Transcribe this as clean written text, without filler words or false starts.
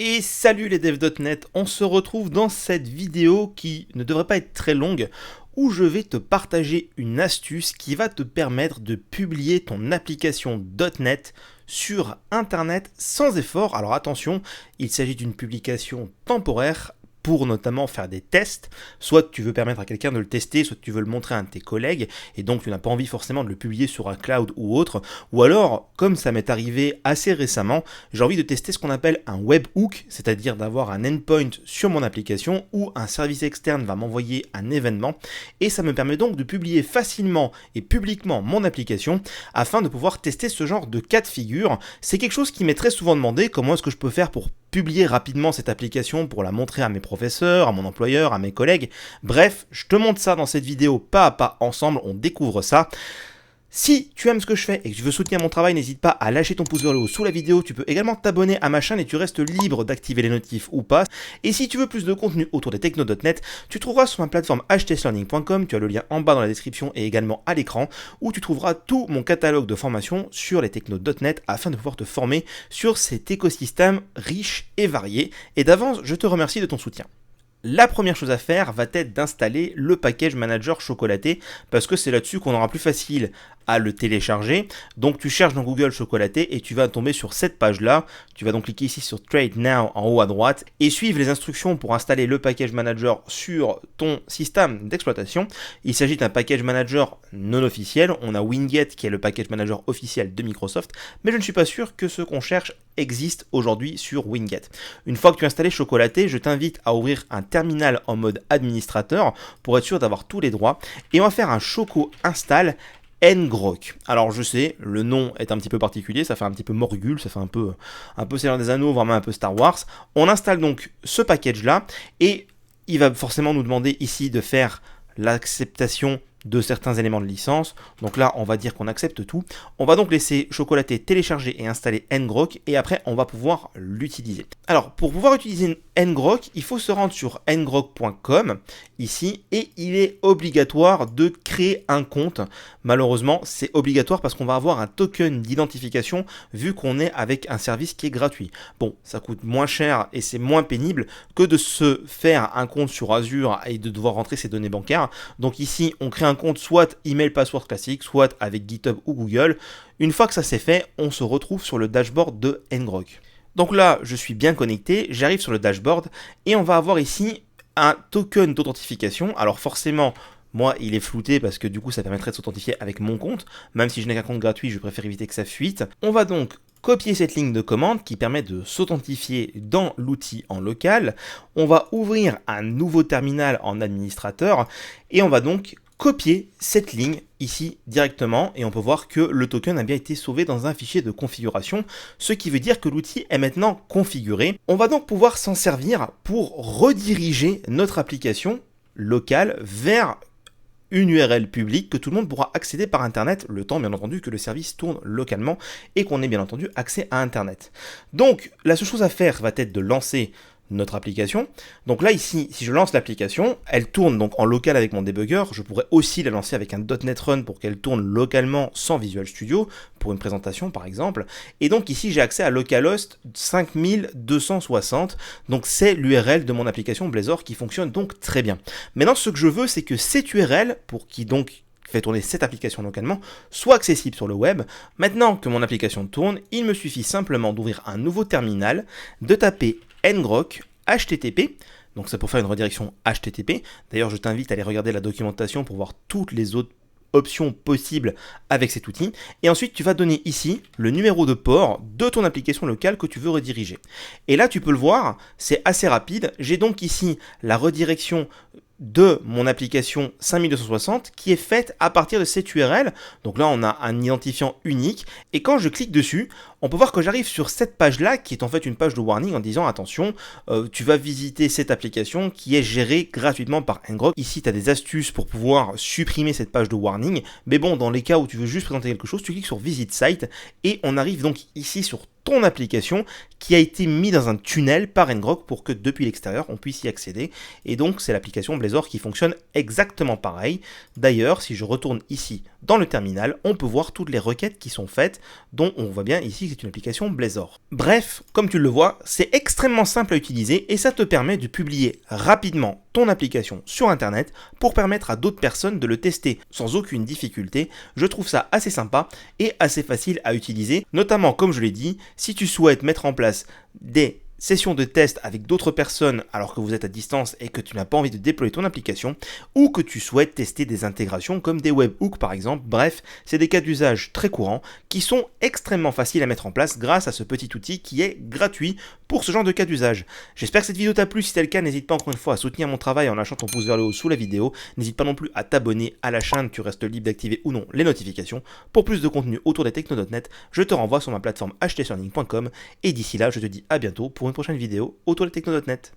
Et salut les devs.net, on se retrouve dans cette vidéo qui ne devrait pas être très longue où je vais te partager une astuce qui va te permettre de publier ton application .net sur internet sans effort. Alors attention, il s'agit d'une publication temporaire pour notamment faire des tests, soit tu veux permettre à quelqu'un de le tester, soit tu veux le montrer à un de tes collègues, et donc tu n'as pas envie forcément de le publier sur un cloud ou autre, ou alors, comme ça m'est arrivé assez récemment, j'ai envie de tester ce qu'on appelle un webhook, c'est-à-dire d'avoir un endpoint sur mon application où un service externe va m'envoyer un événement, et ça me permet donc de publier facilement et publiquement mon application afin de pouvoir tester ce genre de cas de figure. C'est quelque chose qui m'est très souvent demandé, comment est-ce que je peux faire pour publier rapidement cette application pour la montrer à mes professeurs, à mon employeur, à mes collègues. Bref, je te montre ça dans cette vidéo pas à pas ensemble, on découvre ça. Si tu aimes ce que je fais et que tu veux soutenir mon travail, n'hésite pas à lâcher ton pouce vers le haut sous la vidéo. Tu peux également t'abonner à ma chaîne et tu restes libre d'activer les notifs ou pas. Et si tu veux plus de contenu autour des techno.net, tu trouveras sur ma plateforme htslearning.com, tu as le lien en bas dans la description et également à l'écran, où tu trouveras tout mon catalogue de formation sur les techno.net afin de pouvoir te former sur cet écosystème riche et varié. Et d'avance, je te remercie de ton soutien. La première chose à faire va être d'installer le package manager chocolaté parce que c'est là-dessus qu'on aura plus facile à le télécharger. Donc tu cherches dans Google chocolaté et tu vas tomber sur cette page-là. Tu vas donc cliquer ici sur Trade Now en haut à droite et suivre les instructions pour installer le package manager sur ton système d'exploitation. Il s'agit d'un package manager non officiel. On a Winget qui est le package manager officiel de Microsoft, mais je ne suis pas sûr que ce qu'on cherche existe aujourd'hui sur Winget. Une fois que tu as installé chocolaté, je t'invite à ouvrir un terminal en mode administrateur pour être sûr d'avoir tous les droits et on va faire un choco install ngrok. Alors je sais, le nom est un petit peu particulier, ça fait un petit peu Morgul, ça fait un peu Seigneur des Anneaux, vraiment un peu Star Wars. On installe donc ce package là et il va forcément nous demander ici de faire l'acceptation de certains éléments de licence. Donc là, on va dire qu'on accepte tout. On va donc laisser chocolaté télécharger et installer ngrok et après, on va pouvoir l'utiliser. Alors, pour pouvoir utiliser ngrok, il faut se rendre sur ngrok.com ici et il est obligatoire de créer un compte. Malheureusement, c'est obligatoire parce qu'on va avoir un token d'identification vu qu'on est avec un service qui est gratuit. Bon, ça coûte moins cher et c'est moins pénible que de se faire un compte sur Azure et de devoir rentrer ses données bancaires. Donc ici, on crée un compte soit email password classique, soit avec GitHub ou Google. Une fois que ça c'est fait, on se retrouve sur le dashboard de ngrok. Donc là, je suis bien connecté, j'arrive sur le dashboard et on va avoir ici un token d'authentification. Alors forcément, moi, il est flouté parce que du coup, ça permettrait de s'authentifier avec mon compte. Même si je n'ai qu'un compte gratuit, je préfère éviter que ça fuite. On va donc copier cette ligne de commande qui permet de s'authentifier dans l'outil en local. On va ouvrir un nouveau terminal en administrateur et on va donc copier cette ligne ici directement et on peut voir que le token a bien été sauvé dans un fichier de configuration, ce qui veut dire que l'outil est maintenant configuré. On va donc pouvoir s'en servir pour rediriger notre application locale vers une URL publique que tout le monde pourra accéder par internet, le temps bien entendu que le service tourne localement et qu'on ait bien entendu accès à internet. Donc la seule chose à faire va être de lancer notre application. Donc là ici, si je lance l'application, elle tourne donc en local avec mon debugger. Je pourrais aussi la lancer avec un .NET Run pour qu'elle tourne localement sans Visual Studio, pour une présentation par exemple. Et donc ici, j'ai accès à localhost 5260. Donc c'est l'URL de mon application Blazor qui fonctionne donc très bien. Maintenant, ce que je veux, c'est que cette URL, pour qui donc fait tourner cette application localement, soit accessible sur le web. Maintenant que mon application tourne, il me suffit simplement d'ouvrir un nouveau terminal, de taper ngrok http, donc c'est pour faire une redirection http. D'ailleurs, je t'invite à aller regarder la documentation pour voir toutes les autres options possibles avec cet outil. Et ensuite, tu vas donner ici le numéro de port de ton application locale que tu veux rediriger. Et là, tu peux le voir, c'est assez rapide. J'ai donc ici la redirection de mon application 5260 qui est faite à partir de cette URL. Donc là, on a un identifiant unique. Et quand je clique dessus, on peut voir que j'arrive sur cette page-là qui est en fait une page de warning en disant attention, tu vas visiter cette application qui est gérée gratuitement par ngrok. Ici, tu as des astuces pour pouvoir supprimer cette page de warning. Mais bon, dans les cas où tu veux juste présenter quelque chose, tu cliques sur Visit Site et on arrive donc ici sur ton application qui a été mis dans un tunnel par ngrok pour que depuis l'extérieur on puisse y accéder. Et donc c'est l'application Blazor qui fonctionne exactement pareil. D'ailleurs, si je retourne ici dans le terminal, on peut voir toutes les requêtes qui sont faites, dont on voit bien ici c'est une application Blazor. Bref, comme tu le vois, c'est extrêmement simple à utiliser et ça te permet de publier rapidement ton application sur internet pour permettre à d'autres personnes de le tester sans aucune difficulté. Je trouve ça assez sympa et assez facile à utiliser, notamment comme je l'ai dit, si tu souhaites mettre en place des session de test avec d'autres personnes alors que vous êtes à distance et que tu n'as pas envie de déployer ton application, ou que tu souhaites tester des intégrations comme des webhooks par exemple. Bref, c'est des cas d'usage très courants qui sont extrêmement faciles à mettre en place grâce à ce petit outil qui est gratuit pour ce genre de cas d'usage. J'espère que cette vidéo t'a plu. Si c'est le cas, n'hésite pas encore une fois à soutenir mon travail en lâchant ton pouce vers le haut sous la vidéo. N'hésite pas non plus à t'abonner à la chaîne, tu restes libre d'activer ou non les notifications. Pour plus de contenu autour des techno.net, je te renvoie sur ma plateforme htlearning.com et d'ici là, je te dis à bientôt pour une prochaine vidéo autour des techno.net.